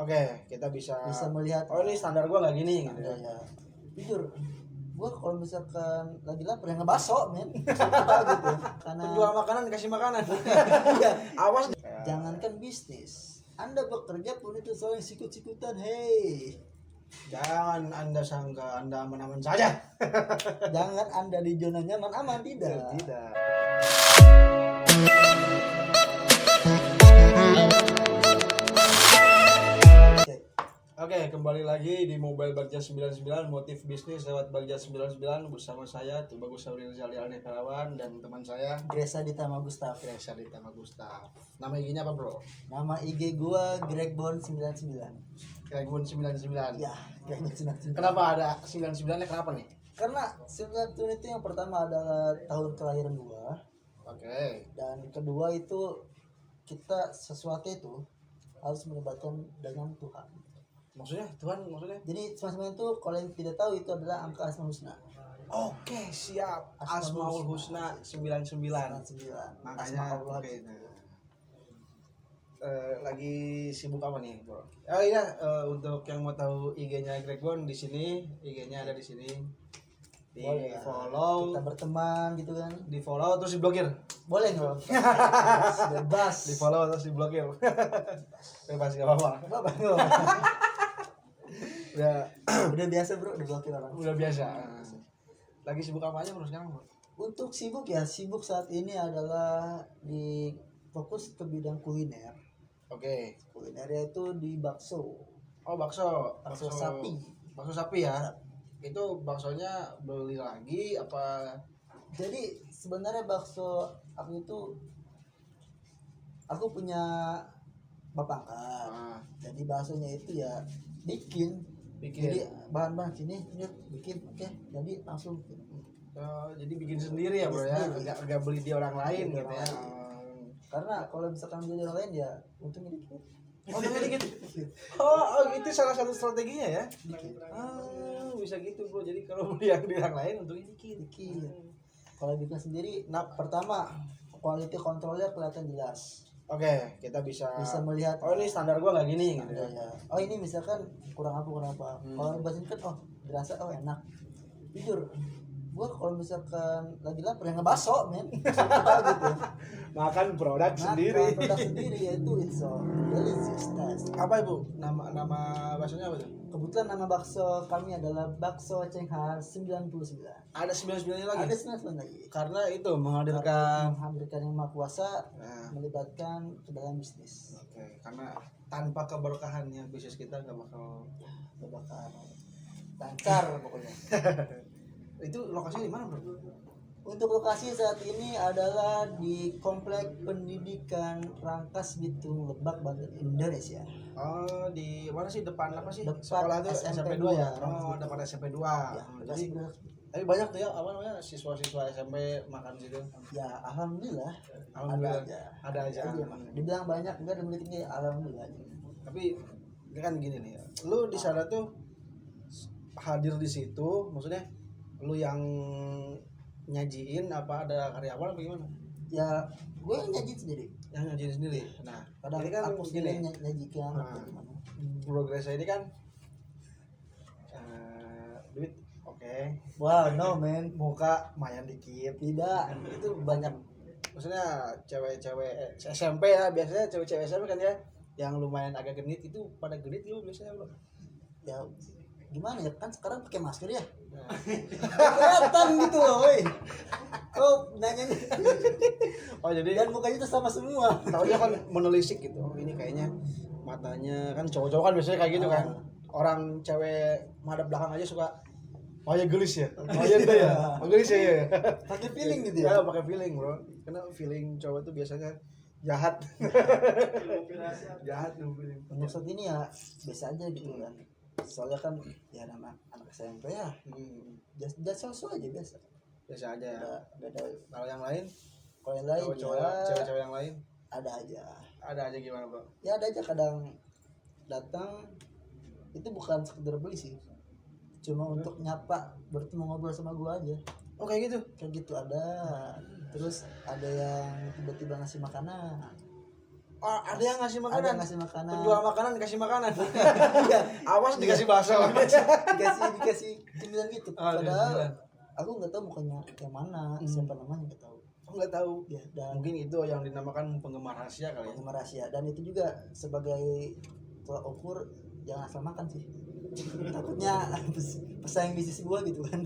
Oke, kita bisa melihat. Oh, ini standar gua nggak gini gitu ya. ya. Jujur, gua kalau misalkan lagi lapar ya ngebaso, men. Gitu. Karena Penjual makanan dikasih makanan. iya, Awas. jangankan bisnis, Anda bekerja pun itu soal sikut-sikutan, hei. Jangan Anda sangka Anda aman-aman saja. Jangan Anda di zona nyaman, aman tidak. Tidak. Oke, kembali lagi di Mobile Bagja 99, motif bisnis lewat Bagja 99 bersama saya Tubagus Sauril Zali Alnekarawan dan teman saya Gresa Ditama Gustaf. Gresa Ditama Gustaf. Nama IG-nya apa, Bro? Nama IG gua Gregbon99. Gregbon 99. Ya, Gregbon 99. Kenapa ada 99-nya kenapa nih? Karena 99 itu yang pertama adalah tahun kelahiran gua. Oke. Dan kedua itu kita sesuatu itu harus melibatkan dengan Tuhan. Maksudnya Tuhan maksudnya? Jadi 99 itu kalau yang tidak tahu itu adalah angka Asmaul Husna. Oke, siap. Asmaul Husna 99. 99. Makanya Asmaul oke. Lagi sibuk apa nih, Bro? Oh iya, untuk yang mau tahu IG-nya Gregbon di sini, IG-nya ada di sini. Di Boleh follow, kita berteman gitu kan. di follow terus diblokir. Boleh nggak? Bebas. Di follow terus diblokir. Bebas enggak apa-apa. Udah biasa, Bro, udah blokir orang. Udah biasa. Lagi sibuk apa aja, Bro, sekarang, Bro? Untuk sibuk saat ini adalah di fokus ke bidang kuliner. Oke. Kulinernya itu di bakso. Oh, bakso Sapi. Bakso sapi ya. Itu baksonya beli lagi apa? Jadi sebenarnya bakso aku itu aku punya bapak angkat. Jadi baksonya itu ya bikin. Jadi bahan-bahan sini bikin, oke. Jadi langsung. Jadi bikin sendiri ya, Bro ya. Enggak beli di orang lain gitu ya. Karena kalau misalkan beli di orang lain ya untungnya dikit. Dikit. Oh, itu salah satu strateginya ya. Bisa gitu, Bro. Jadi kalau beli yang di orang lain untungnya dikit. Kalau bikin sendiri, pertama quality controlnya kelihatan jelas. Oke, kita bisa melihat. Oh, ini standar gua nggak gini gitu ya. Oh, ini misalkan kurang apa. Kalau basin kan dirasa enak. Jujur, gua kalau misalkan lagi lapar ya ngebaso, men. Gitu. Makan produk sendiri. Produk sendiri yaitu it's so delicious. Apa, Ibu? Nama baksonya apa tuh? Kebetulan nama bakso kami adalah bakso Cenghar 99. Ada 99-nya lagi? Ada 99 lagi. Karena itu menghadirkan yang Maha Kuasa, melibatkan ke dalam bisnis. Oke, karena tanpa keberkahannya bisnis kita nggak bakal lancar pokoknya. Itu lokasinya di mana, Bro? Untuk lokasi saat ini adalah di Komplek Pendidikan Rangkas Bitung Lebak, Banten, Indonesia. Oh, di mana sih, depan apa sih? Depan sekolah itu SMP 2 ya? Oh, depan SMP 2. Ya, Jadi tapi banyak tuh ya apa namanya siswa-siswa SMP makan situ. Ya, alhamdulillah. Ada aja. Dibilang banyak enggak ada sedikit, alhamdulillah. Tapi kan gini nih. Lu di sana tuh hadir di situ, maksudnya lu yang nyajiin apa ada karyawan apa gimana? Ya, gue yang nyajiin sendiri. Yang nyajiin sendiri. Nah, kadang ini kan aku sendiri nyajikan gimana? Progresnya ini kan duit oke. Wow, no man. Muka mayan dikit. Tidak. Itu banyak. Maksudnya cewek-cewek SMP ya, biasanya cewek-cewek SMP kan ya yang lumayan agak genit itu pada genit lu biasanya, Bro. Ya gimana ya, kan sekarang pakai masker ya. Kelihatan gitu loh, woi. Oh, nanya. Oh, jadi dan mukanya tuh sama semua. Tahunya kan menelisik gitu. Oh, ini kayaknya matanya kan cowok-cowok kan biasanya kayak gitu kan. Orang cewek madep belakang aja suka ya gelis ya. Ya itu ya. Gelis ya. Pakai feeling gitu ya. Ya, pakai feeling, Bro. Karena feeling cowok tuh biasanya jahat. Jahat tuh feeling. Untuk saat ini ya biasa aja gitu kan. Soalnya kan ya anak SMP ya. Just aja biasa. Biasa aja. Beda. Kalau yang lain? Kalau yang lain cewek-cewek yang lain? Ada aja. Ada aja gimana, Bro? Ya ada aja, kadang datang itu bukan sekedar beli sih. Cuma untuk nyapa, bertemu ngobrol sama gua aja. Oh, kayak gitu? Kayak gitu ada. Terus ada yang tiba-tiba ngasih makanan. ada yang ngasih ada makanan. yang ngasih makanan. Penjual makanan dikasih makanan. Iya. Awas dikasih bakso. dikasih cemilan gitu. Ah, Padahal cemilan. aku nggak tahu mukanya yang mana, siapa namanya nggak tahu. Nggak tahu. Ya, dan Mungkin itu yang dinamakan penggemar rahasia kali ya. penggemar rahasia, dan itu juga sebagai tolak ukur jangan asal makan sih. Takutnya pesaing bisnis gua gitu kan.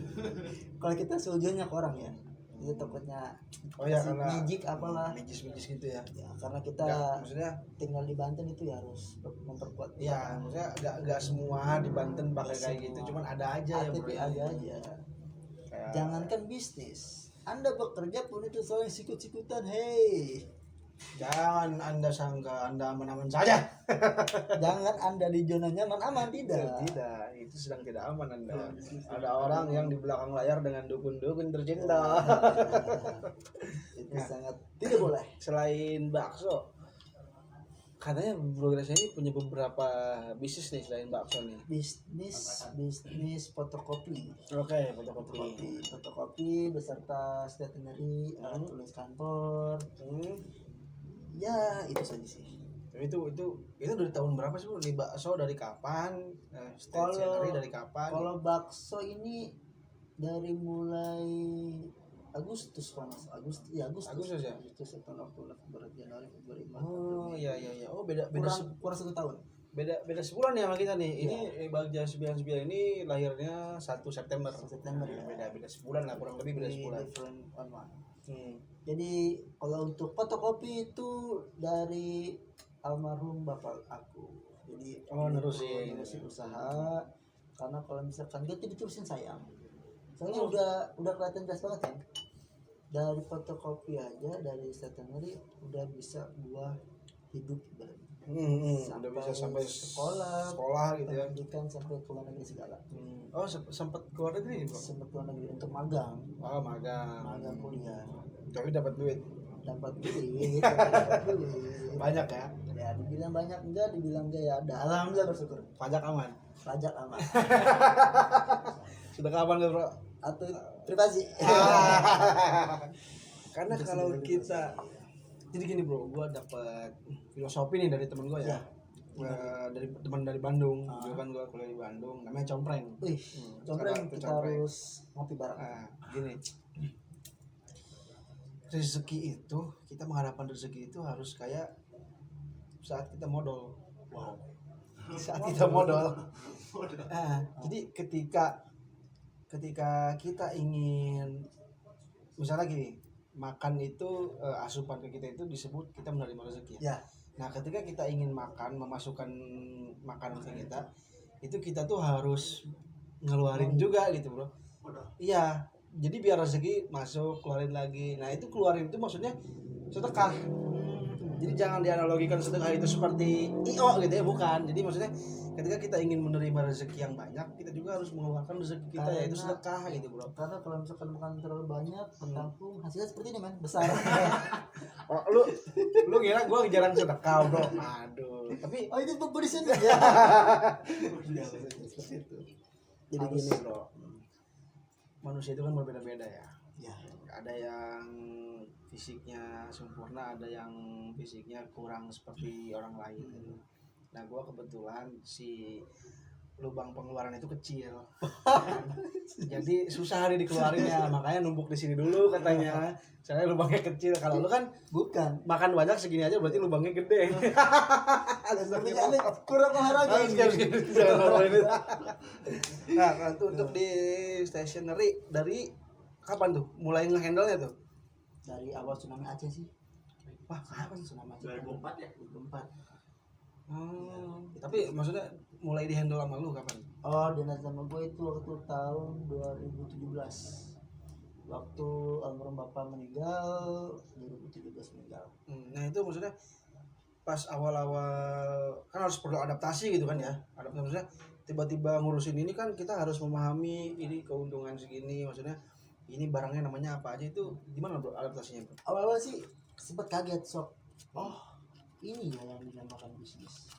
Kalau kita seujuannya ke orang ya, itu takutnya Oh ya, kasih karena magic apalah. magis gitu ya. Ya, karena kita Nggak, maksudnya tinggal di Banten itu ya harus memperkuat. ya maksudnya nggak semua di Banten pakai Nggak kayak semua. gitu, cuman ada aja yang ATP bro. ada aja. Kayak- Jangankan bisnis, Anda bekerja pun itu soalnya sikut-sikutan. Hei, Jangan Anda sangka Anda aman-aman saja. jangan Anda di zona nyaman, aman tidak. Tidak, itu sedang tidak aman Anda. Ada orang yang di belakang layar dengan dukun-dukun tercinta. Itu sangat tidak boleh. Selain bakso, katanya Bro Gracia ini punya beberapa bisnis nih selain bakso nih. Bisnis fotokopi. Oke, fotokopi. Fotokopi beserta stationery, alat tulis kantor. Hmm. Ya, itu saja sih. Itu dari tahun berapa sih Bro? Nih bakso dari kapan? Stationery dari kapan? Kalau bakso ini dari mulai Agustus kalau nggak salah. Agustus ya. Agustus September Oktober Januari Februari Maret. Oh iya. Oh beda Kurang 1 tahun. beda sebulan ya sama kita nih. Ini Bagja 99 ini lahirnya 1 September. 1 September ya. Beda sebulan lah, kurang lebih beda sebulan. Different on one. Hmm. Jadi kalau untuk fotokopi itu dari almarhum bapak aku. Jadi Nerusin usaha, karena kalau misalkan dia diterusin sayang. Soalnya udah kelihatan jelas banget kan. Dari fotokopi aja, dari stationery udah bisa buah hidup ibaratnya. Udah bisa sampai sekolah gitu ya. Pendidikan sampai ke luar negeri segala. Oh sempat keluar negeri Bro? Sempat ke luar negeri untuk magang. Oh magang Kuliah. tapi dapat duit Dapat duit. banyak ya. Ya dibilang banyak enggak, dibilang enggak ya ada. Alhamdulillah bersyukur. Pajak aman. Pajak aman. Sudah kapan Bro? Atau privasi. Karena kalau kita jadi gini Bro, gua dapat filosofi nih dari temen gua ya. Dari teman dari Bandung. Dulu kan gua kuliah di Bandung, namanya Compreng. Wih, compreng kita harus ngopi bareng. Gini. Rezeki itu, kita mengharapkan rezeki itu harus kayak saat kita modal. Wow. Saat kita modal. Jadi ketika kita ingin misalnya gini, makan itu asupan ke kita itu disebut kita menerima rezeki. Ya. Nah, ketika kita ingin makan, memasukkan makanan ke kita, itu kita tuh harus ngeluarin juga gitu, Bro. Iya. Jadi biar rezeki masuk, keluarin lagi. Nah, itu keluarin itu maksudnya sedekah. Jadi jangan dianalogikan sedekah itu seperti IO gitu ya, bukan. Jadi maksudnya ketika kita ingin menerima rezeki yang banyak, kita juga harus mengeluarkan rezeki kita, yaitu sedekah gitu, Bro. Karena kalau misalkan makan terlalu banyak, tertampung, hasilnya seperti ini, men, besar. Oh, lu kira gua jarang sedekah, Bro? Aduh. Tapi Oh, itu pemberian ya. Seperti itu. Jadi harus, gini, Bro. Manusia itu kan berbeda-beda ya. Ya. Ada yang fisiknya sempurna, ada yang fisiknya kurang seperti orang lain. Nah, gua kebetulan si lubang pengeluaran itu kecil. Jadi susah nih dikeluarinnya, makanya numpuk di sini dulu katanya. Soalnya lubangnya kecil. Kalau lu kan Bukan. makan banyak segini aja berarti lubangnya gede. Tapi aneh, kurang olahraga ini. Nah, untuk di stationery dari kapan tuh? Mulai nge-handle-nya tuh? Dari awal tsunami Aceh sih. Wah, kapan Tsunami Aceh 2004 ya? 2004. Tapi maksudnya mulai di-handle sama lu kapan? Oh, dinas sama gue itu waktu tahun 2017. Waktu almarhum bapak meninggal, 2017 meninggal. Nah, itu maksudnya pas awal-awal kan harus perlu adaptasi gitu kan ya. Adaptasi maksudnya tiba-tiba ngurusin ini kan kita harus memahami ini keuntungan segini, maksudnya ini barangnya namanya apa aja, itu gimana Bro adaptasinya, Bro? Awal-awal sih sempat kaget, sok. Oh, ini ya yang dinamakan bisnis.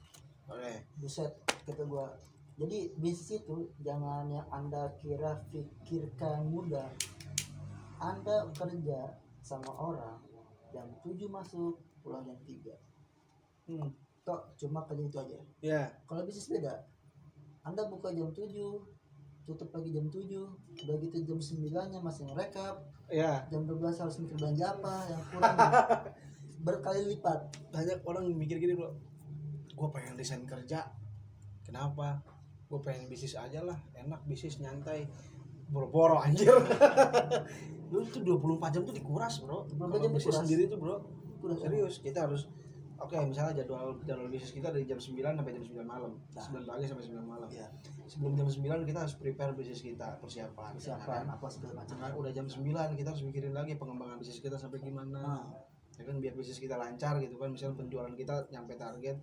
Oke. Buset, kata gua. Jadi bisnis itu jangan yang Anda pikirkan mudah. Anda kerja sama orang jam 7 masuk, pulang jam 3. Tok cuma kerja itu aja. Ya. Kalau bisnis beda, Anda buka jam 7, tutup pagi jam 7, udah gitu jam 9 nya masih ngerekap, Ya. jam 12 harus mikir belanja apa yang kurang berkali lipat. Banyak orang mikir gini bro, gue pengen desain kerja, kenapa? Gue pengen bisnis aja lah, enak bisnis nyantai, boro-boro anjir. Lu tuh 24 jam tuh dikuras bro. 24 Kalau jam bisnis dikuras. sendiri tuh bro, Udah serius kita harus misalnya jadwal bisnis kita dari jam 9 sampai jam 9 malam. Nah. 9 pagi sampai 9 malam. ya, Sebelum jam 9 kita harus prepare bisnis kita, persiapan. apa segala macam. Nah, udah jam 9 kita harus mikirin lagi pengembangan bisnis kita sampai gimana. Nah, Ya kan biar bisnis kita lancar gitu kan, misalnya penjualan kita nyampe target.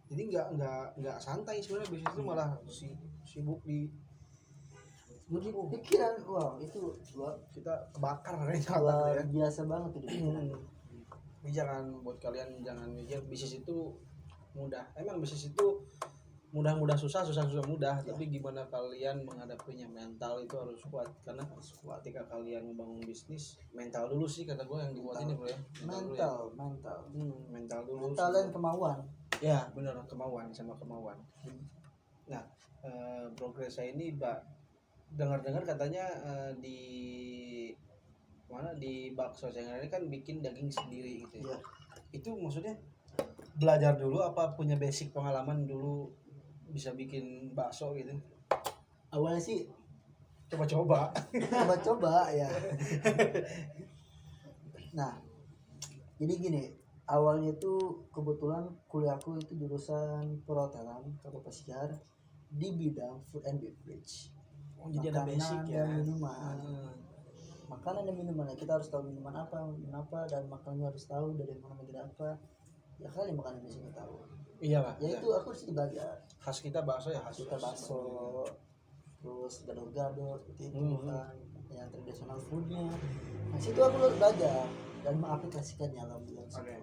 Jadi nggak santai sebenarnya bisnis itu, malah sibuk di jadi pikiran, wah itu luar kita kebakar kayaknya ya. biasa banget tuh di pikiran. Ini jangan, buat kalian jangan mikir bisnis itu mudah. Emang bisnis itu mudah susah mudah, tapi gimana kalian menghadapinya, mental itu harus kuat. Karena ketika kalian membangun bisnis, mental dulu sih kata gue yang dibuat ini bro ya. Mental dulu. Mental dan kemauan. Ya benar, kemauan sama kemauan. Nah, progres saya ini dengar katanya di mana di bakso saya ini kan bikin daging sendiri gitu ya. Iya. Itu maksudnya belajar dulu apa punya basic pengalaman dulu bisa bikin bakso gitu? Awalnya sih Coba-coba. ya. Nah, jadi gini, awalnya itu kebetulan kuliahku itu jurusan perhotelan atau pesiar di bidang food and beverage. Oh, jadi ada basic ya. Dan minuman. Makanan dan minuman, kita harus tahu minuman apa, dan makanannya harus tahu dari mana negara apa. Ya kali makanan di sini tahu. Iya lah. Ya itu aku harus belajar. Khas kita bakso ya, khas Kita bakso, terus gado-gado seperti itu kan, yang tradisional foodnya. Nah situ aku harus belajar dan mengaplikasikannya alhamdulillah. Oke.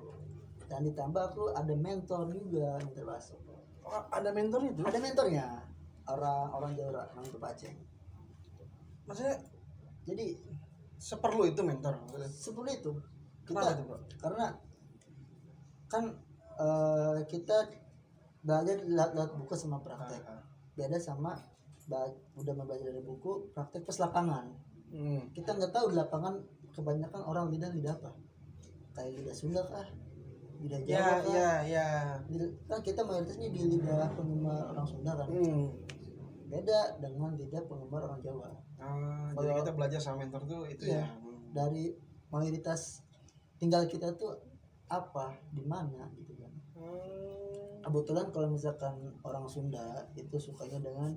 Dan ditambah aku ada mentor juga, mentor bakso. Oh, ada mentor itu? Ada mentornya, orang Jawa, orang Aceh. Maksudnya Jadi seperlu itu mentor? seperti itu. Kenapa tuh bro? Karena kan kita belajar lihat buku sama praktek. Beda sama udah belajar dari buku, praktek pas lapangan. Kita nggak tahu di lapangan kebanyakan orang lidah apa. Kayak lidah Sunda kah? Lidah Jawa kah? Ya. Kan kita mayoritasnya di lidah penggemar orang Sunda kan. Beda dengan lidah penggemar orang Jawa. Jadi kita belajar sama mentor tuh itu ya. Dari mayoritas tinggal kita tuh apa, di mana gitu kan. Kebetulan kalau misalkan orang Sunda itu sukanya dengan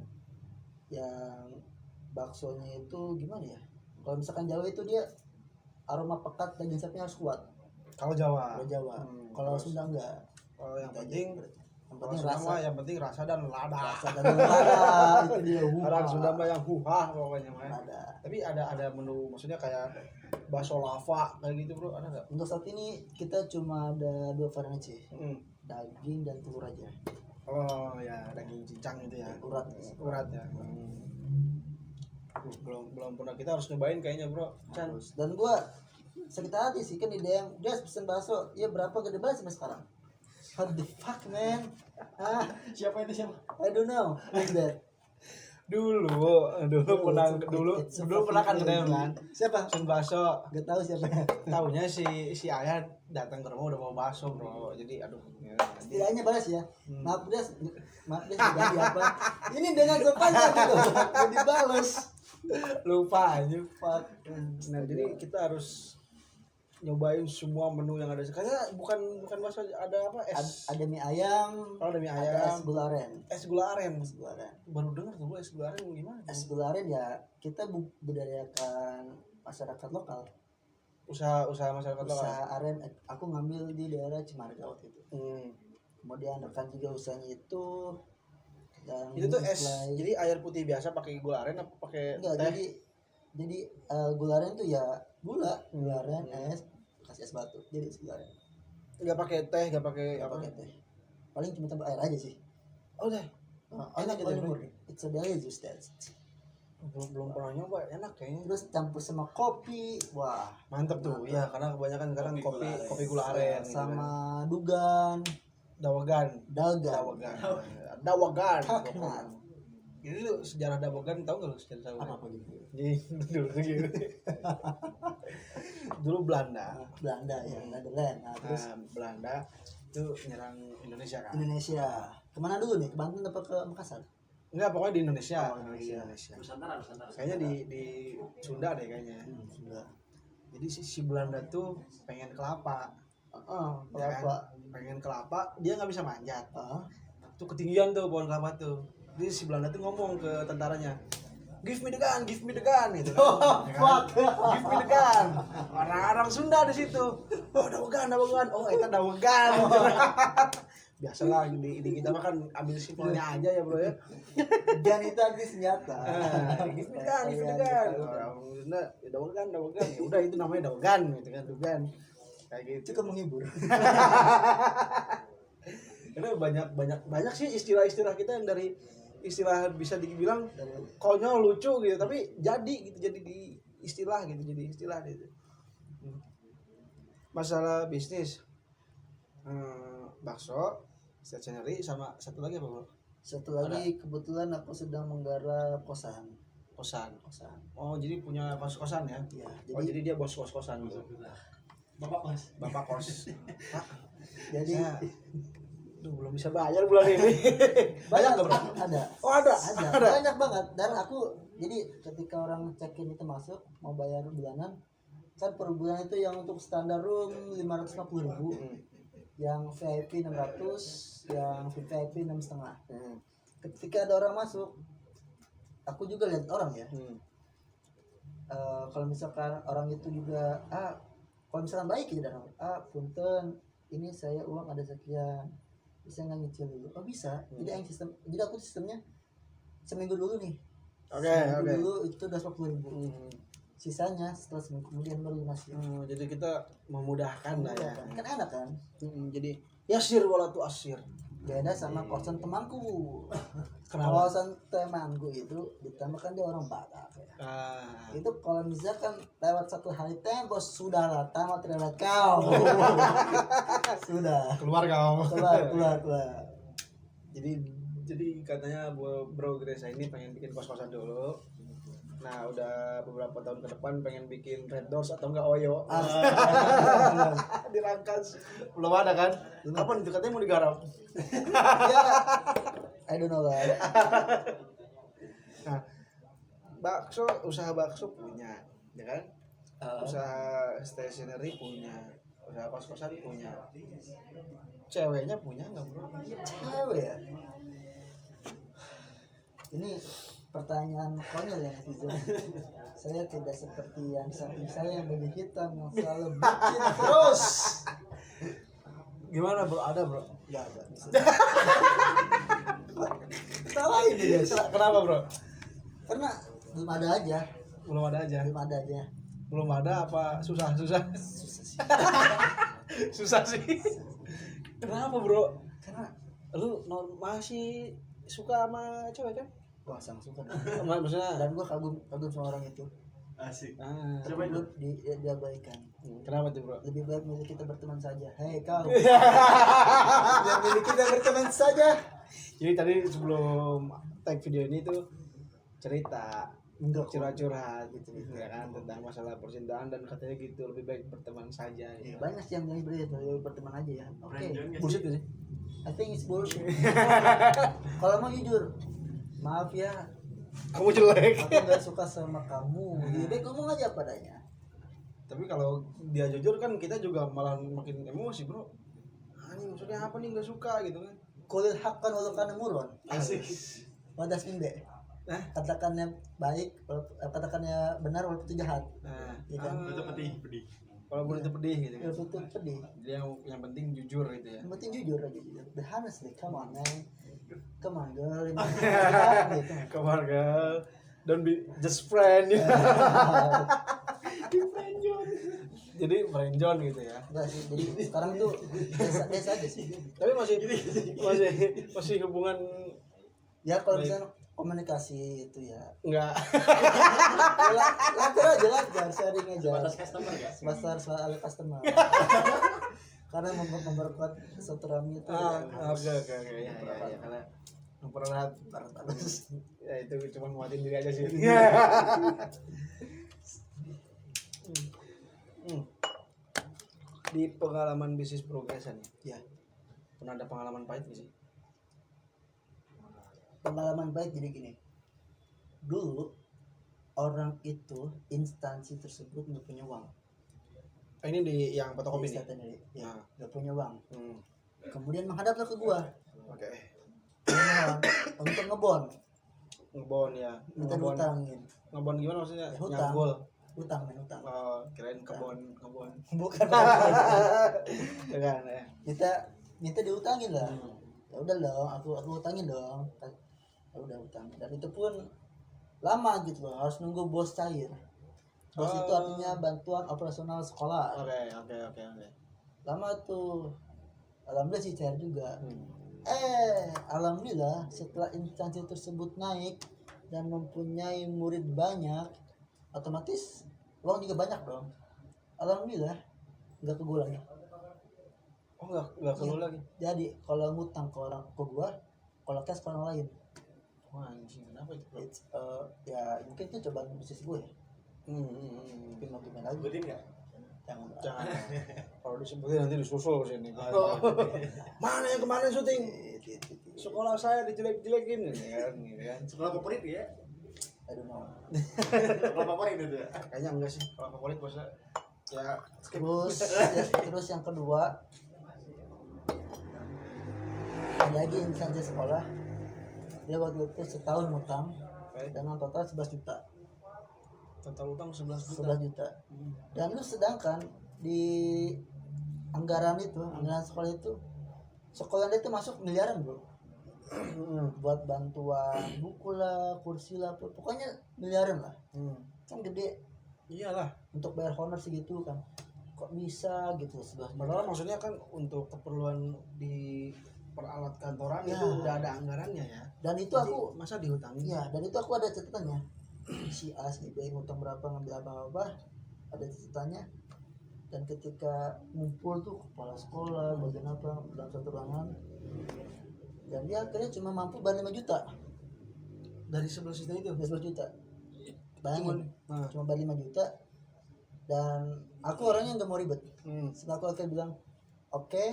yang baksonya itu gimana ya? Kalau misalkan Jawa itu dia aroma pekat, daging sapinya harus kuat. Kalau Jawa. Kalau Sunda enggak. Kalau yang penting rasa. yang penting rasa dan lada. Itu dia. Orang Sunda mah yang huha pokoknya mah. Ada. Tapi ada menu maksudnya kayak bakso lava kayak gitu bro, ada nggak? Untuk saat ini kita cuma ada 2 varian aja. Daging dan telur aja. Oh ya, daging cincang itu ya. Urat ya. Belum pernah, kita harus nyobain kayaknya bro. Harus. Dan gua sakit hati sih kan di DM dia pesen bakso, ya berapa gede banget sampai sekarang. What the fuck man? Siapa itu siapa? I don't know like that. Dulu pernah kan ketemu kan. Siapa? Pesen bakso. Gak tahu siapa. Taunya si Ayah datang ke rumah udah mau bakso bro. Jadi aduh. Setidaknya balas ya. Maaf des jadi apa? Ini dengan sopannya gitu. Jadi balas. Lupa aja. Nah jadi kita harus nyobain semua menu yang ada. Karena bukan bakso, ada apa? Ada mie ayam. Kalau ada mie ayam. Ada es gula aren. Es gula aren. Baru dengar tuh es gula aren gimana? Es gula aren ya kita budayakan masyarakat lokal. Usaha masyarakat lokal. Usaha aren aku ngambil di daerah Cimarga waktu itu. Kemudian rekan juga usahanya itu. Dan itu tuh es. Jadi air putih biasa pakai gula aren apa pakai teh? Jadi gula aren tuh ya gula aren es kasih es batu. Jadi es gula aren. Enggak pakai teh, enggak pakai teh. Paling cuma tambah air aja sih. Oh deh. Enak gitu. It's a delicious taste. Belum pernah nyoba, enak kayaknya. Terus campur sama kopi, wah mantep tuh. Iya, karena kebanyakan sekarang kopi gula aren sama dugan. Dawagan. Taknan. Ini lu sejarah Dawagan tahu nggak lu sejarah Dawagan? Apa gitu? Dulu gitu. Dulu Belanda. Belanda ya, Netherlands. Nah, terus Belanda itu nyerang Indonesia kan? Indonesia. Kemana dulu nih? Ke Banten apa ke Makassar? Enggak, pokoknya di Indonesia. Oh, Indonesia. Nusantara. Kayaknya di Sunda deh kayaknya. Sudah. Jadi si Belanda tuh pengen kelapa. Ya kan? Kelapa. Pengen kelapa, dia nggak bisa manjat. Ah, Tuh ketinggian tuh pohon kelapa tuh. Jadi si Belanda tuh ngomong ke tentaranya, give me the gun gitu kan. Ya kan? Give me the gun. Orang-orang Sunda di situ. Oh, dawagan. Oh, eta dawagan. Biasalah di kita mah kan ambil simpelnya aja ya, Bro ya. dan itu arti senjata. Give me the gun. Orang Sunda, ya dawagan. Ya udah itu namanya dawagan gitu kan, dawagan. Kayak gitu. Cukup menghibur. Karena banyak sih istilah-istilah kita yang dari istilah bisa dibilang konyol lucu gitu tapi jadi di istilah gitu masalah bisnis bakso stationery sama satu lagi apa bro? Satu lagi kebetulan aku sedang menggarap kosan. Oh jadi punya kos-kosan ya? Ya, Jadi dia bos kos-kosan gitu. Bapak kos. jadi Ya. Duh, belum bisa bayar bulan ini. Banyak nggak bro? ada. Oh ada. Banyak banget. Dan aku jadi ketika orang check-in itu masuk mau bayar bulanan, kan per bulan itu yang untuk standar room 550.000, yang VIP 600, yang VIP 6,5. Ketika ada orang masuk, aku juga lihat orang ya. Kalau misalkan orang itu juga kalau misalkan baik gitu dan punten ini saya uang ada sekian, bisa nggak nyicil dulu? Oh bisa. Jadi aku sistemnya seminggu dulu nih. Seminggu dulu itu 250.000. Sisanya setelah seminggu kemudian baru lunas. Jadi kita memudahkan lah ya. Kan enak kan? Jadi yasir wala tu asir. Beda sama kosan temanku. Kenapa? Kosan temanku itu ditambahkan dia orang Batak ya. Ah, Itu kalau misalkan lewat satu hari tempo sudahlah tamat lewat kau. Sudah. keluar kau. Keluar. Jadi katanya Bro Gresa ini pengen bikin kos-kosan dulu. Nah, udah beberapa tahun ke depan pengen bikin Red Doors atau enggak Oyo. Dirangkas. Belum ada kan? Kapan itu katanya mau digarap? Ya, I don't know lah. Nah, usaha bakso punya, ya kan? Usaha stationery punya, usaha kos-kosan punya. Ceweknya punya nggak bro? Cewek ya. Ini pertanyaan konyol ya netizen. Saya tidak seperti yang samping saya yang baju hitam yang selalu bikin terus. Gimana bro? Ada bro? Ya ada. Salah ini guys. Kenapa bro? Karena belum ada aja. Belum ada aja. Belum ada apa susah? Susah sih. Kenapa bro? Karena Lu masih suka sama cewek kan? gua sangat suka. Maksudnya Dan gua kagum sama orang itu. Asik. Tapi lu diabaikan. kenapa tuh bro? Lebih baik milik kita berteman saja. Hei kau. Yang milik kita berteman saja. Jadi tadi sebelum tag video ini tuh cerita Enggak curhat gitu ya kan tentang masalah percintaan dan katanya gitu lebih baik berteman saja gitu. banyak sih yang bilang lebih berteman aja ya. Oke. Bullshit gak sih? I think it's bullshit. Kalau mau jujur, maaf ya, Kamu jelek. aku nggak suka sama kamu. Lebih baik ngomong aja padanya. Tapi kalau dia jujur kan kita juga malah makin emosi bro. Ini maksudnya apa nih nggak suka gitu kan? Kulil hakkan walau kana murun. Asik. Wadas minde. Nah, Katakannya baik, katakannya benar walaupun itu jahat. nah, Iya kan? Itu pedih. walaupun itu pedih gitu kan. Walaupun itu pedih. Jadi yang penting jujur gitu ya. Yang penting jujur aja gitu. The honestly, come on man. Come on girl. Gitu. Keluarga, don't be just friend ya. Jadi friendzone gitu ya. Enggak sih, jadi sekarang tuh biasa aja sih. Tapi masih hubungan Ya kalau Baik. misalnya komunikasi itu ya enggak. lancar aja sharing aja Batas customer ya. sebatas soal customer. karena memperkuat silaturahmi itu Oke ya karena mempererat ya itu cuma nguatin diri aja sih. Di pengalaman bisnis progresan ya. pernah ada pengalaman pahit gak sih? Pengalaman baik jadi gini, dulu orang itu instansi tersebut nggak punya uang. Ini di yang fotokopi nih. Ya, nggak punya uang. Hmm. Kemudian menghadaplah ke gua, Oke. untuk ngebon, Ngebon ya. minta Ngebon. diutangin. Ngebon gimana maksudnya? Ya, hutang. Nyanggul. Utang men utang. Oh, kirain ngebon. Bukan. Ya kan ya. Minta diutangin lah. Ya udah dong, aku utangin dong. Ya udah utang. Dan itu pun lama gitu loh, harus nunggu bos cair. Bos itu artinya bantuan operasional sekolah. Oke. Lama tuh. Alhamdulillah sih cair juga. Alhamdulillah setelah instansi tersebut naik dan mempunyai murid banyak, otomatis uang juga banyak dong. Alhamdulillah nggak ke gua lagi. Oh nggak keluar lagi. Jadi kalau ngutang ke gua, kalau cash ke orang lain. Wah anjing kenapa itu? Ya mungkin itu cobaan bisnis gue ya. Mungkin mau gimana lagi? Sebutin nggak? Jangan. Kalau disebutin nanti disusul ke sini. Mana yang kemarin syuting? Sekolah saya dijelek-jelekin kan. Sekolah favorit ya? I don't know. Sekolah favorit itu ya? Kayaknya enggak sih. Kalau favorit bosnya ya Terus yang kedua, ada lagi instansi sekolah. Dia waktu itu setahun utang dengan total 11 juta. total utang 11 juta. 11 juta. Dan lu sedangkan di anggaran sekolah itu, sekolah itu masuk miliaran bro. Buat bantuan buku lah, kursi lah, pokoknya miliaran lah. Kan gede. Iyalah. Untuk bayar honor segitu kan. Kok bisa gitu 11 juta. Padahal maksudnya kan untuk keperluan di peralat kantoran Ya. itu udah ada anggarannya ya. Dan itu Jadi, aku masa dihutangin? iya, dan itu aku ada catatannya. Si A, si B ngutang berapa, ngambil apa, ada catatannya. Dan ketika ngumpul tuh kepala sekolah, bagian apa, dalam satu ruangan, dan dia akhirnya cuma mampu bayar 5 juta. Dari 11 juta itu? 11 juta. Bayangin, Nah. cuma bayar 5 juta. Dan aku orangnya nggak mau ribet. Sebab aku akhirnya bilang, oke,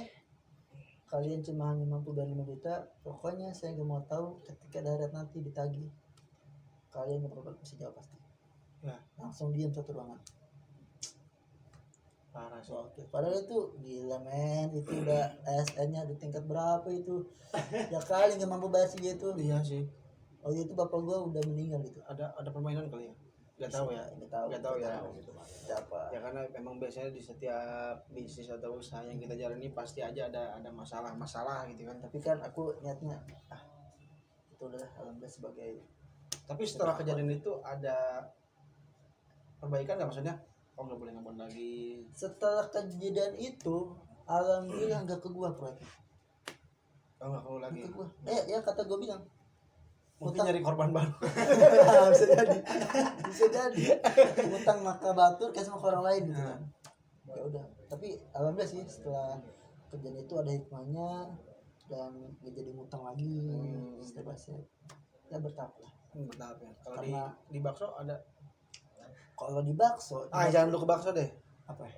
kalian cuma hanya mampu bayar 5 juta, pokoknya saya nggak mau tahu ketika darat nanti ditagih. Kalian nggak perlu bisa jawab pasti. Ya. Langsung diam satu ruangan. Parah sih. Oke, padahal itu gila men, itu udah ASN-nya di tingkat berapa itu? Ya kali nggak mampu bayar segitu. Iya sih. Waktu itu bapak gua udah meninggal gitu. Ada permainan kali ya? Gak tahu ya. Nggak tahu ya. Siapa? Ya karena memang biasanya di setiap bisnis atau usaha yang kita jalani pasti aja ada masalah gitu kan. Tapi kan aku niatnya itu udah alhamdulillah sebagai. Tapi setelah kejadian itu ada perbaikan nggak maksudnya? Oh nggak boleh ngebon lagi. Setelah kejadian itu alhamdulillah nggak ke gua proyeknya. Oh nggak perlu lagi. Ke gua. Ya kata gua bilang. Mungkin nyari korban baru. bisa jadi utang maka batur kayak sama ke orang lain gitu kan. Ya udah, tapi alhamdulillah sih setelah kejadian itu ada hikmahnya dan gak jadi ngutang lagi. Step by step ya bertahap lah. Bertahap ya. Kalau Karena- di bakso ada. Kalau di bakso Jangan dulu ke bakso deh. apa ya?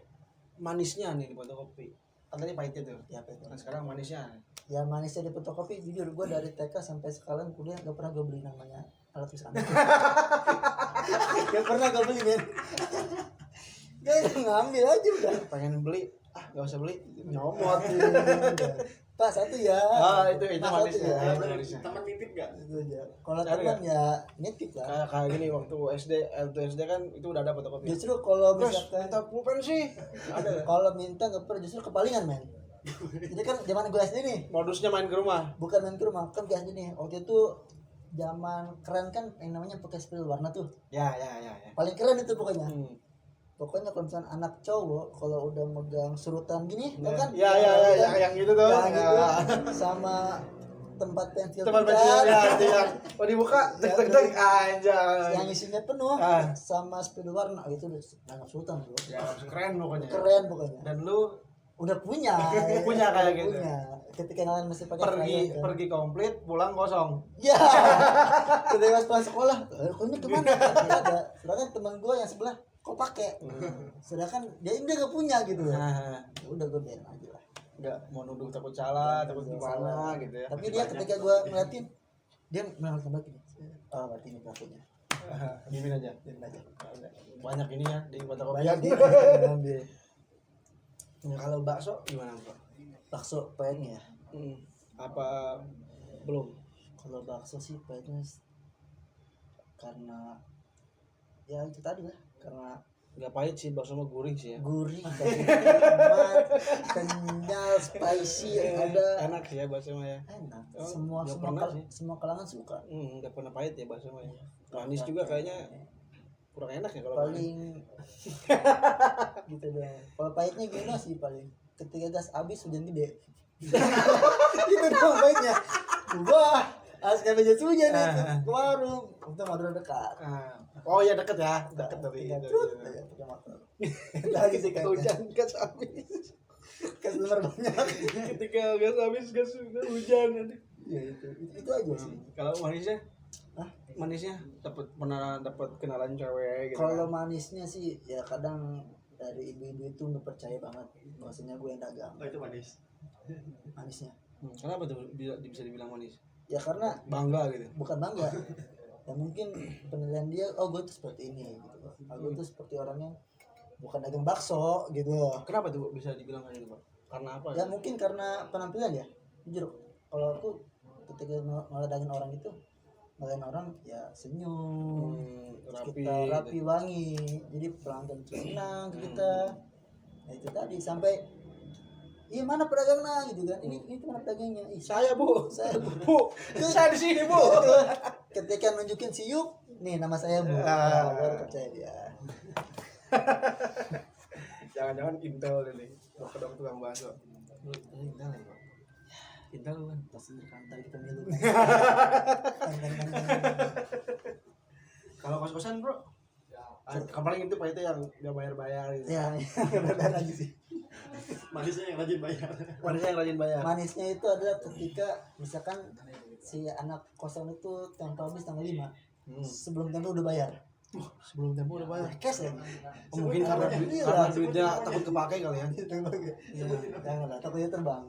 Manisnya nih di fotokopi. Kan tadi pahitnya tuh. Ya apa itu? Nah sekarang manisnya. Ya manisnya di fotokopi jujur gue dari TK sampai sekarang kuliah gak pernah gue beli namanya alat tulis anak. Gak pernah gue beli men. Gak ngambil aja udah. Pengen beli, nggak usah beli. Nyomot. Pak satu ya. Itu Pak, manisnya. satu ya. Itu manisnya. Teman titip nggak? Itu aja. Kalau Cari teman ya nitip lah. Kayak gini waktu SD, SD kan itu udah ada fotokopi. Justru kalau Terus misalkan minta pulpen sih. Ada. kalau minta nggak pernah, justru kepalingan men. Jadi kan zaman gue SD nih, Modusnya main ke rumah. bukan main ke rumah, kan gue SD nih. Waktu itu zaman keren kan yang namanya pakai spidol warna tuh. Ya. Paling keren itu pokoknya. Hmm. Pokoknya kalau misalnya anak cowok kalau udah megang surutan gini, tau kan? Ya, yang gitu tuh. Yang gitu, Ya. sama tempat pensil Teman tingkat, pensil ya, itu yang mau dibuka, tek anjay. yang isinya penuh, Ah. sama spidol warna itu udah anak sultan bro. Ya, keren pokoknya. Keren pokoknya. Dan lu udah punya Punya kayak gitu. punya ketika kalian masih pakai pergi seragam, kan. pergi komplit pulang kosong. Ya, ketika pulang sekolah, kok ini kemana? Tidak ada. Sedangkan teman gue yang sebelah, kok pakai? Sedangkan dia gak punya gitu. Nah, Udah gue biarin aja lah. nggak mau nuduh takut salah, takut Salah. gimana gitu ya. Tapi dia ketika gue ngeliatin, dia melihat kembali gini. Oh, berarti ini pelakunya. Dimin aja. Biarin aja. Banyak ini ya di fotokopi. Banyak dia ngambil Kalau bakso gimana, Bro? bakso pahitnya ya. Apa belum? Kalau bakso sih pahitnya karena ya itu tadi lah, karena Nggak pahit sih, bakso mah gurih sih ya. gurih, nikmat, kenyal, spicy, ada Enak sih ya bakso mah ya. enak. Oh, Semua nggak semua pernah sih. semua kalangan suka. Nggak pernah pahit ya bakso mah ya. Manis juga kayaknya kurang enak ya kalau manis. Paling gitu doang. Kalau pahitnya gimana sih paling ketika gas habis hujan gede. Itu doang pahitnya. Wah, asal jas hujan itu ke warung. Untuk Madura dekat. Oh ya deket ya, deket dari Tinggal itu. cut aja pakai motor. Lagi sih kayaknya. Hujan gas habis. Customer banyak. Ketika gas habis gas hujan nanti. Ya itu aja sih. Kalau manisnya? Hah? Manisnya pernah dapat kenalan cewek gitu. Kalau manisnya sih ya kadang dari ibu-ibu itu nggak percaya banget bahwasanya gue yang dagang. Oh, itu manis. Manisnya Kenapa tuh bisa dibilang manis? ya karena Bangga gitu. bukan bangga ya, mungkin penilaian dia, oh gue tuh seperti ini gitu, gue tuh seperti orangnya bukan dagang bakso gitu. Kenapa tuh bisa dibilang kayak gitu, Pak? Karena apa? Ya mungkin karena penampilan ya, jujur kalau aku ketika ngeladangin orang itu, ngelain orang ya senyum, terus rapi, kita rapi gitu. wangi, jadi pelanggan tuh senang ke kita. Nah itu tadi sampai iya mana pedagangnya gitu kan, ini mana pedagangnya, ih Saya bu, saya bu. bu, saya di sini bu. Ketika nunjukin si Yuk, nih nama saya bu, Ah. nah, baru percaya dia. Jangan-jangan Intel ini, dokter tukang bakso. Intel ya, Pak? Intel kan? Pasti berkantor kita milu. Kalau kos-kosan bro, paling itu Pak itu yang nggak bayar-bayar gitu. Ya, benar lagi sih. Manisnya yang rajin bayar. Manisnya yang rajin bayar. Manisnya itu adalah ketika misalkan si anak kosan itu tempo habis tanggal 5, sebelum tempo udah bayar. Sebelum tempo udah bayar. Cash ya? Mungkin karena Iya, duitnya takut kepake kali ya. Iya, jangan lah, takutnya terbang.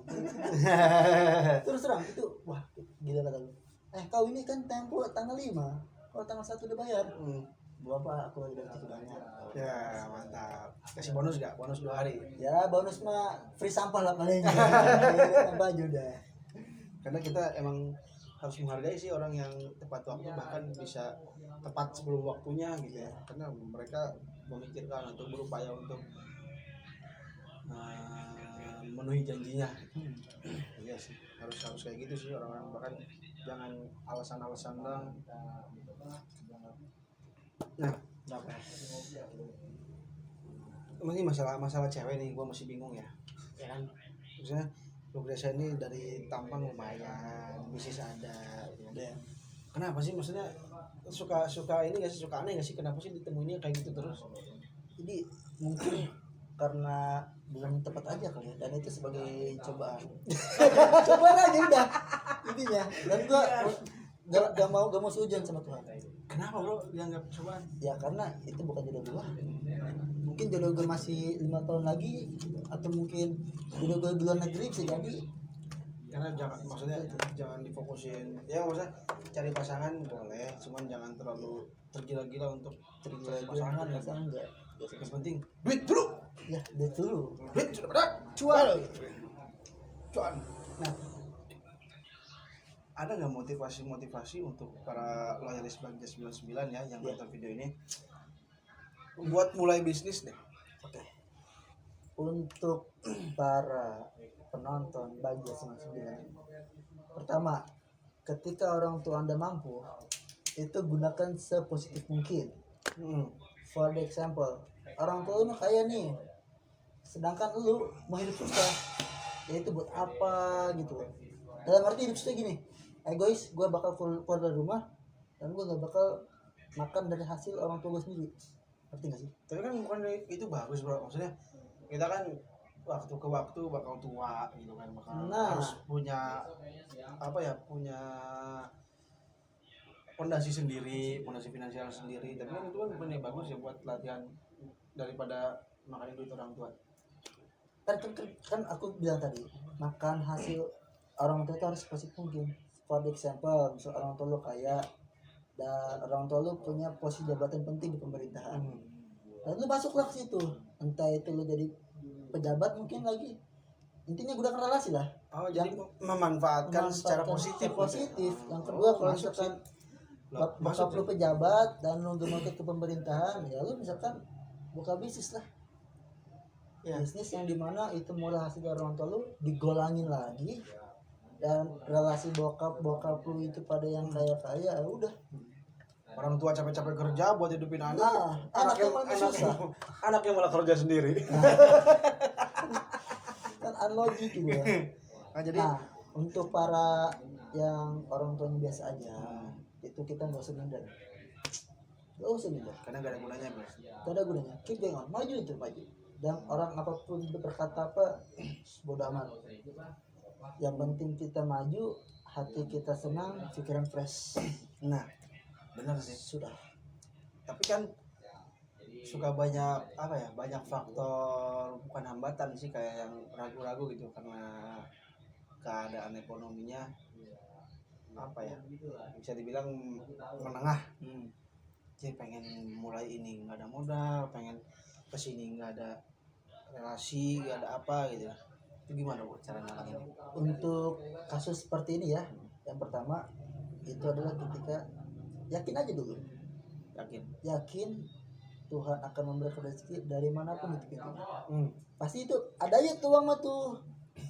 Terus terang itu, wah gila kata lu. Kau ini kan tempo tanggal 5, kalau tanggal 1 udah bayar. Bapak aku udah begitu banyak. Ya mantap. Kasih bonus gak? Bonus 2 hari. Ya bonus mah free sampah lah paling. Baju dah. Karena kita emang harus menghargai sih orang yang tepat waktu, bahkan bisa tepat sebelum waktunya gitu ya. Karena mereka memikirkan atau berupaya untuk memenuhi janjinya. Iya sih, harus kayak gitu sih orang-orang, bahkan jangan alasan-alasan dong. Nah, ini masalah cewek nih, gue masih bingung ya. Ya kan, maksudnya progresnya ini dari tampang lumayan, bisnis ada, gitu kan. Kenapa sih maksudnya suka ini nggak sih, suka aneh nggak sih, kenapa sih ditemuinya kayak gitu terus? Jadi mungkin karena belum tepat aja kali ya, dan itu sebagai cobaan. Cobaan aja udah intinya. Dan gua gak mau sehujan sama Tuhan. Kenapa bro dianggap cobaan? Ya karena itu bukan jodoh gua. Mungkin jodoh gua masih 5 tahun lagi, atau mungkin jodoh gua di luar negeri bisa jadi. Karena maksudnya jangan difokusin, ya maksudnya cari pasangan boleh, cuman jangan terlalu tergila-gila untuk cari pasangan. Enggak. Yang penting duit dulu, Ya, duit dulu. duit sudah ada, cuan. Nah, ada nggak motivasi untuk para loyalis Bagja 99 ya yang nonton video ini buat mulai bisnis deh? Oke. Untuk para penonton Bagja 99, pertama, ketika orang tua Anda mampu, itu gunakan sepositif mungkin. For the example, orang tua lu kaya nih, sedangkan lu mau hidup susah, ya itu buat apa gitu. Dalam arti hidup susah gini, egois, gue bakal keluar dari rumah dan gue gak bakal makan dari hasil orang tua gue sendiri. Ngerti gak sih? Tapi kan bukan itu bagus bro, maksudnya kita kan waktu ke waktu bakal tua gitu kan, bakal Nah. harus punya punya fondasi sendiri, fondasi finansial sendiri. Tapi kan itu kan benar bagus ya buat latihan daripada makan duit orang tua. Kan aku bilang tadi, makan hasil orang tua itu harus sepositif mungkin. For example, misal orang tua lu kaya dan orang tua lu punya posisi jabatan penting di pemerintahan, dan lu masuklah ke situ, entah itu lu jadi pejabat mungkin lagi, intinya gunakan relasi lah. Oh, jadi memanfaatkan secara positif. positif. Gitu. Yang kedua, kalau masuk misalkan sih. bokap lu pejabat dan lu demoted ke pemerintahan, ya lu misalkan buka bisnis lah. Ya. Bisnis yang dimana itu mulai hasil dari orang tua lu digolangin lagi, dan relasi bokap lu itu pada yang kaya ya udah. Orang tua capek-capek kerja buat hidupin anak, Nah, anaknya yang malah susah. anaknya malah kerja sendiri. Kan unlogic gitu ya. Nah, jadi Nah, untuk para yang orang tuanya biasa aja, itu kita nggak usah minder. Nggak usah minder. karena gak ada gunanya, Bro. Gak ada gunanya. Keep going on. Maju itu maju. Dan orang apapun berkata apa, bodo amat. Yang penting kita maju, hati kita senang, pikiran fresh. Nah, benar sih. Sudah. Tapi kan suka banyak banyak faktor, bukan hambatan sih, kayak yang ragu-ragu gitu karena keadaan ekonominya bisa dibilang menengah. Jadi pengen mulai ini nggak ada modal, pengen kesini nggak ada relasi, nggak ada apa gitu. Itu gimana Bu cara ngalangin? Untuk kasus seperti ini ya, yang pertama itu adalah ketika yakin aja dulu. Yakin Tuhan akan memberikan rezeki dari manapun itu pintunya. Pasti itu ada aja tuh mah tuh.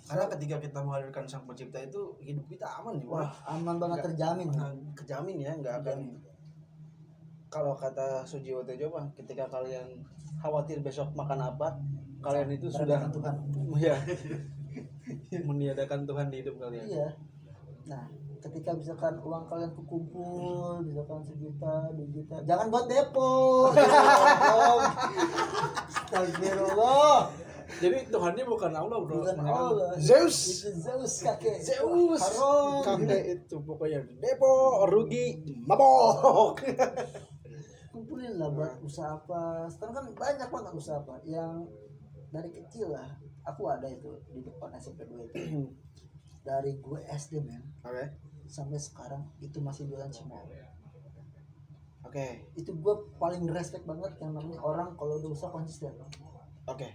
Karena ketika kita menghadirkan Sang Pencipta itu hidup kita aman nih, Wah, aman banget, terjamin. Kejamin ya, nggak akan. Kalau kata Sujiwo Tejo mah, ketika kalian khawatir besok makan apa, kalian itu sudah Meniadakan Tuhan. ya meniadakan Tuhan di hidup kalian. Iya. Nah, ketika misalkan uang kalian kekumpul, misalkan 1 juta, 2 juta, jangan buat depo. Astagfirullah. Jadi Tuhannya bukan Allah, Bro. Bukan Allah. Zeus. Itu Zeus kakek. Zeus. Haram. Kakek itu pokoknya depo, rugi, mabok. Kumpulin lah buat usaha apa. Sekarang kan banyak banget usaha apa yang dari kecil lah. Aku ada itu di depan SMP 2 itu. Dari gue SD men, Oke. sampai sekarang itu masih jualan cimol. Oke. Itu gue paling respect banget yang namanya orang kalau udah usaha konsisten. Oke.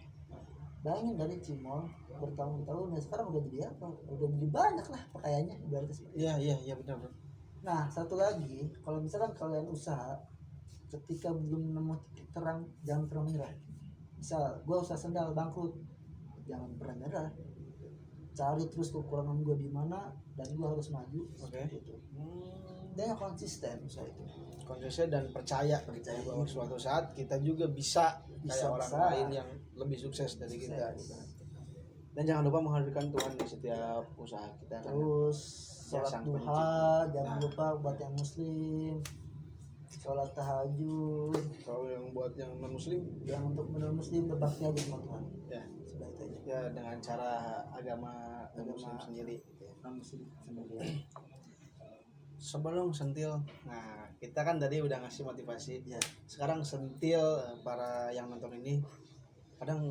Bayangin dari cimol bertahun-tahun, ya sekarang udah jadi apa? Udah jadi banyak lah pakaiannya ibaratnya seperti itu. Iya benar, Bro. Nah, satu lagi, kalau misalkan kalian usaha ketika belum nemu titik terang, jangan pernah menyerah. Misal gue usaha sendal bangkrut, jangan pernah menyerah. Cari terus kekurangan gue di mana dan gue harus maju. Oke. Gitu. Dan yang konsisten usaha itu. Konsisten dan percaya bahwa suatu saat kita juga bisa kayak orang bisa. lain yang lebih sukses dari kita. Gitu. Dan jangan lupa menghadirkan Tuhan di setiap usaha kita. Terus sholat Sang duha, Pencipta. jangan lupa buat yang muslim. Sholat tahajud, Kalau yang buat yang non Muslim, yang untuk non muslim berbakti aja sama Tuhan. ya, Sudah itu aja. ya dengan cara agama Muslim sendiri. Non muslim sendiri. Sebelum sentil, nah kita kan tadi udah ngasih motivasi. Ya. Sekarang sentil para yang nonton ini, kadang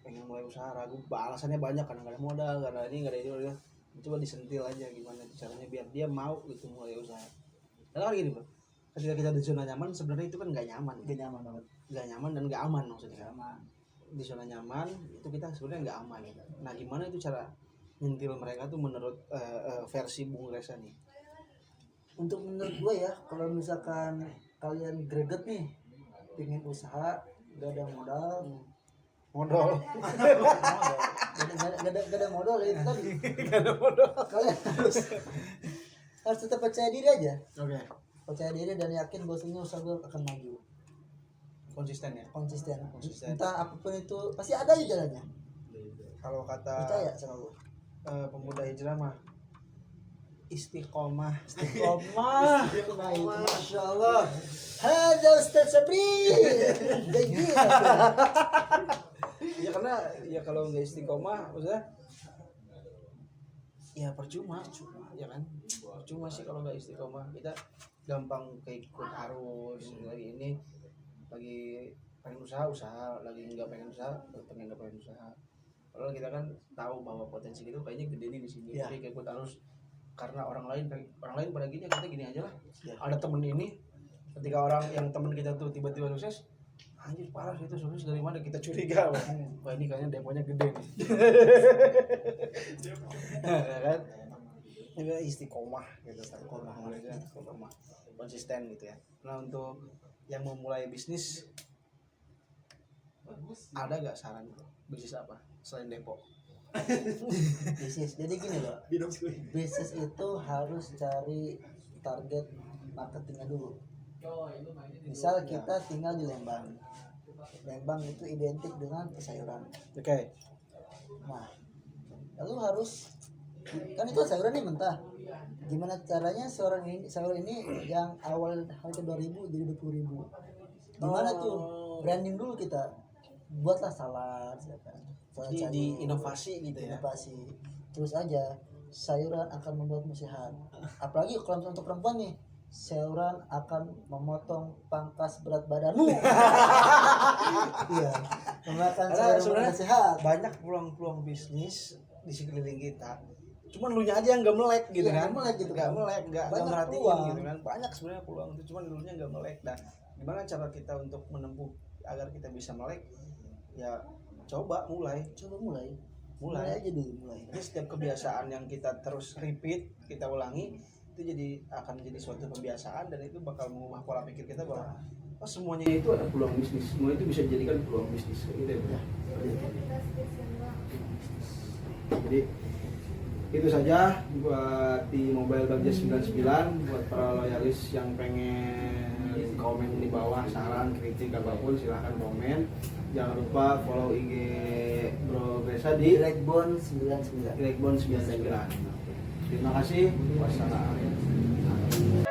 pengen mulai usaha ragu, alasannya banyak, karena nggak ada modal, karena ini nggak ada itu. Coba disentil aja gimana caranya biar dia mau gitu mulai usaha. Karena kan gini bro, ketika kita di zona nyaman sebenarnya itu kan nggak nyaman, Gak nyaman banget. nggak nyaman dan nggak aman maksudnya. Gak aman. Di zona nyaman itu kita sebenarnya nggak aman. Nah gimana itu cara nyentil mereka tuh menurut versi Bung Resa nih? Untuk menurut gue ya, kalau misalkan kalian greget nih, pengen usaha, gak ada modal, Modal. gak ada modal ya itu tadi. Gak ada modal. Kalian harus tetap percaya diri aja. Oke. Percaya diri dan yakin bahwasanya usaha gue akan maju. Konsisten ya. Konsisten. Konsisten. Entah apapun itu pasti ada aja jalannya. Kalau kata Percaya sama gue. pemuda hijrah mah istiqomah. Istiqomah. Baik, Masya Allah. Hada Ustaz Sabri. Baik. Ya karena ya kalau nggak istiqomah maksudnya ya percuma ya kan, percuma sih kalau nggak istiqomah. Kita gampang keikut arus, lagi pengen usaha, lagi nggak pengen usaha, nggak pengen usaha. Kalau kita kan tahu bahwa potensi itu kayaknya gede nih di sini, Ya. jadi keikut arus karena orang lain pada gini, kita gini aja lah. Ya. Ada temen ini, ketika orang yang temen kita tuh tiba-tiba sukses, anjir parah itu sukses dari mana, kita curiga, wah ini kayaknya demonya gede nih. Ya kan? Ini istiqomah gitu, istiqomah, konsisten gitu ya. Nah untuk yang mau mulai bisnis, ada gak saran bisnis apa selain Depok? Bisnis. Jadi gini loh, Bidang sekali. bisnis itu harus cari target marketingnya dulu. Misal kita tinggal di Lembang. Lembang itu identik dengan sayuran. Oke. Nah, lalu harus kan itu sayuran nih mentah. Gimana caranya sayur ini yang awal harga 2.000 jadi 20.000. Gimana tuh? Branding dulu kita. Buatlah salad, ya kan? Salad sayur, Di inovasi gitu ya. inovasi. Terus aja sayuran akan membuatmu sehat. Apalagi kalau misalnya untuk perempuan nih, sayuran akan memotong pangkas berat badanmu. Iya. Memakan Karena sayuran sebenarnya akan sehat. banyak peluang-peluang bisnis di sekeliling kita. Cuman lu nya aja yang nggak melek gitu Iya, kan? nggak melek gitu Nggak kan. melek, nggak Banyak merhatiin peluang. gitu kan? Banyak sebenarnya peluang itu, cuman dulunya nggak melek. Nah, gimana cara kita untuk menempuh agar kita bisa melek? Ya coba mulai. Mulai aja dulu, mulai. Jadi setiap kebiasaan yang kita terus repeat, kita ulangi, itu akan jadi suatu kebiasaan, dan itu bakal mengubah pola pikir kita bahwa oh, semuanya itu ada peluang bisnis, semua itu bisa dijadikan peluang bisnis gitu ya. Jadi itu saja buat di Mobile Budget 99. Buat para loyalis yang pengen komen di bawah saran, kritik apapun silahkan komen. Jangan lupa follow IG Bro Gresa di Dragbone 99. Dragbone 99. Terima kasih. Wassalamualaikum.